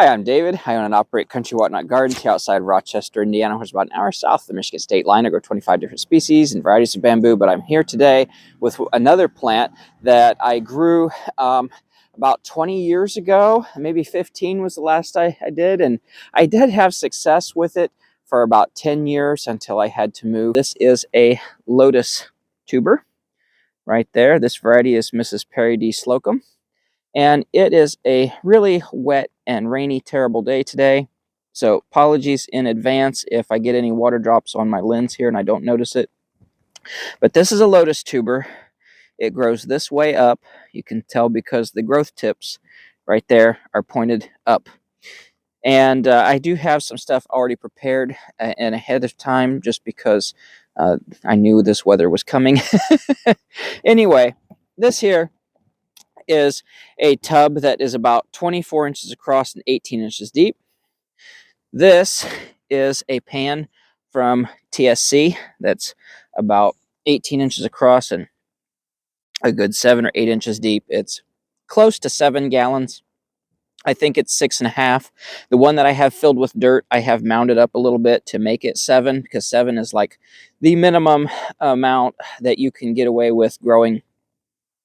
Hi, I'm David. I own and operate Country Whatnot Gardens here outside Rochester, Indiana, which is about an hour south of the Michigan state line. I grow 25 different species and varieties of bamboo, but I'm here today with another plant that I grew about 20 years ago. Maybe 15 was the last I did, and I did have success with it for about 10 years until I had to move. This is a Lotus tuber right there. This variety is Mrs. Perry D. Slocum. And it is a really wet and rainy, terrible day today. So apologies in advance if I get any water drops on my lens here and I don't notice it. But this is a Lotus tuber. It grows this way up. You can tell because the growth tips right there are pointed up. And I do have some stuff already prepared and ahead of time just because I knew this weather was coming. Anyway, this here is a tub that is about 24 inches across and 18 inches deep. This is a pan from TSC that's about 18 inches across and a good 7 or 8 inches deep. It's close to 7 gallons. I think it's 6.5. The one that I have filled with dirt, I have mounded up a little bit to make it 7, because 7 is like the minimum amount that you can get away with growing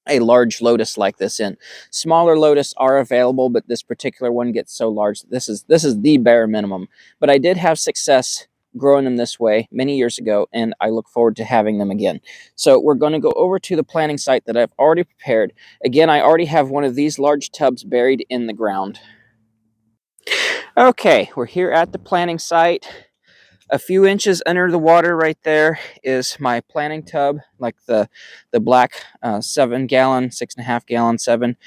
a large lotus like this in. Smaller lotus are available, but this particular one gets so large that this is the bare minimum. But I did have success growing them this way many years ago, and I look forward to having them again. So we're going to go over to the planting site that I've already prepared. Again, I already have one of these large tubs buried in the ground. Okay, we're here at the planting site. A few inches under the water right there is my planting tub, like the black 7 gallon, 6.5 gallon, 7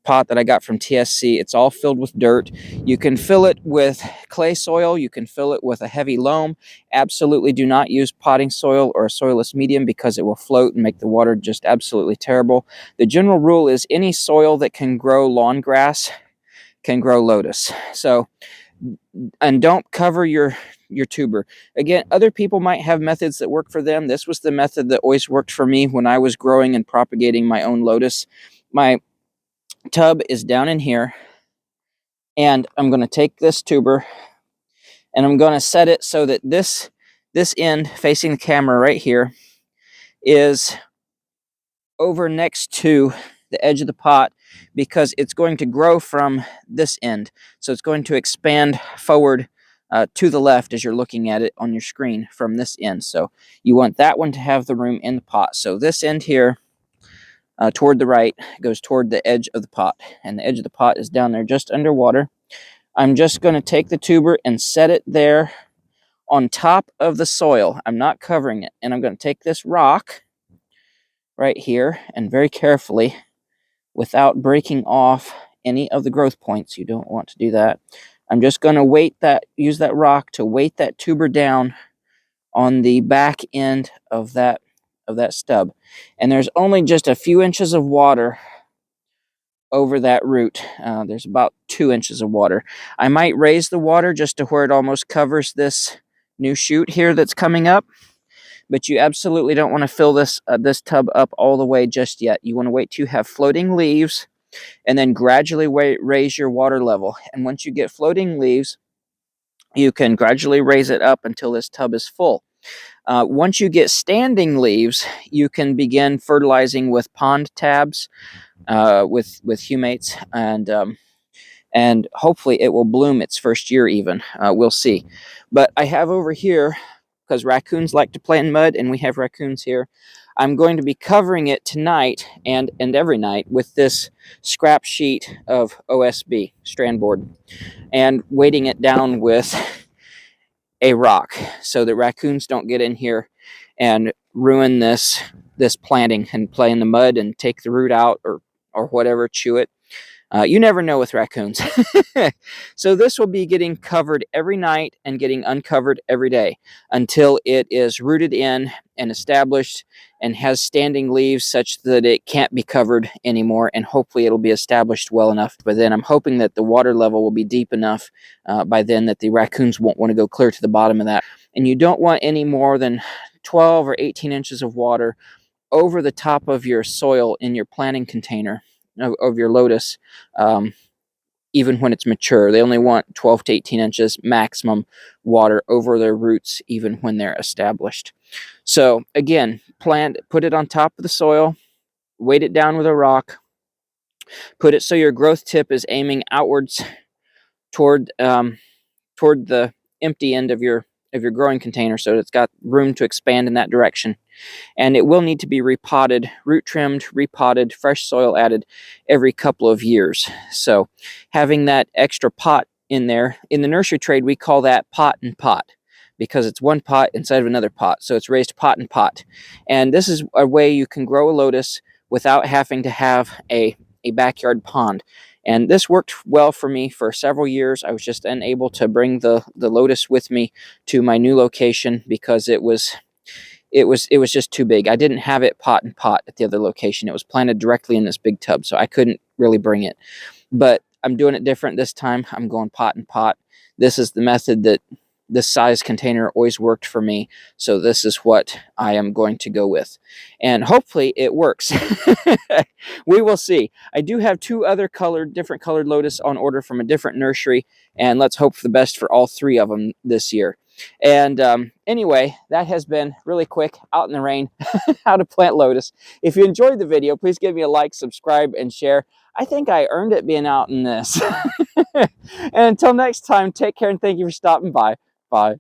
pot that I got from TSC. It's all filled with dirt. You can fill it with clay soil. You can fill it with a heavy loam. Absolutely do not use potting soil or a soilless medium because it will float and make the water just absolutely terrible. The general rule is any soil that can grow lawn grass can grow lotus. So, and don't cover your tuber. Again, other people might have methods that work for them. This was the method that always worked for me when I was growing and propagating my own lotus. My tub is down in here, and I'm going to take this tuber and I'm going to set it so that this end facing the camera right here is over next to the edge of the pot, because it's going to grow from this end. So it's going to expand forward to the left as you're looking at it on your screen from this end. So you want that one to have the room in the pot. So this end here toward the right goes toward the edge of the pot, and the edge of the pot is down there just underwater. I'm just going to take the tuber and set it there on top of the soil. I'm not covering it, and I'm going to take this rock right here and very carefully, without breaking off any of the growth points. You don't want to do that. I'm just going to use that rock to weight that tuber down on the back end of that stub. And there's only just a few inches of water over that root. There's about 2 inches of water. I might raise the water just to where it almost covers this new shoot here that's coming up. But you absolutely don't want to fill this tub up all the way just yet. You want to wait till you have floating leaves, and then gradually raise your water level. And once you get floating leaves, you can gradually raise it up until this tub is full. Once you get standing leaves, you can begin fertilizing with pond tabs, with humates, and hopefully it will bloom its first year even. We'll see. But I have over here, because raccoons like to play in mud, and we have raccoons here, I'm going to be covering it tonight and every night with this scrap sheet of OSB, strand board, and weighting it down with a rock so that raccoons don't get in here and ruin this planting and play in the mud and take the root out or whatever, chew it. You never know with raccoons. So this will be getting covered every night and getting uncovered every day until it is rooted in and established and has standing leaves such that it can't be covered anymore, and hopefully it'll be established well enough. But then I'm hoping that the water level will be deep enough by then that the raccoons won't want to go clear to the bottom of that. And you don't want any more than 12 or 18 inches of water over the top of your soil in your planting container of your lotus, even when it's mature. They only want 12 to 18 inches maximum water over their roots, even when they're established. So again, put it on top of the soil, weight it down with a rock, put it so your growth tip is aiming outwards toward toward the empty end of your growing container, so it's got room to expand in that direction. And it will need to be repotted, root trimmed, repotted, fresh soil added every couple of years. So having that extra pot in there, in the nursery trade we call that pot and pot, because it's one pot inside of another pot, so it's raised pot and pot. And this is a way you can grow a lotus without having to have a backyard pond. And this worked well for me for several years. I was just unable to bring the lotus with me to my new location because it was just too big. I didn't have it pot and pot at the other location. It was planted directly in this big tub, so I couldn't really bring it. But I'm doing it different this time. I'm going pot and pot. This is the method that this size container always worked for me, so this is what I am going to go with, and hopefully it works. We will see. I do have two other different colored lotus on order from a different nursery, and let's hope for the best for all three of them this year. And anyway, that has been really quick, out in the rain, how to plant lotus. If you enjoyed the video, please give me a like, subscribe, and share. I think I earned it being out in this. And until next time, take care and thank you for stopping by. Bye.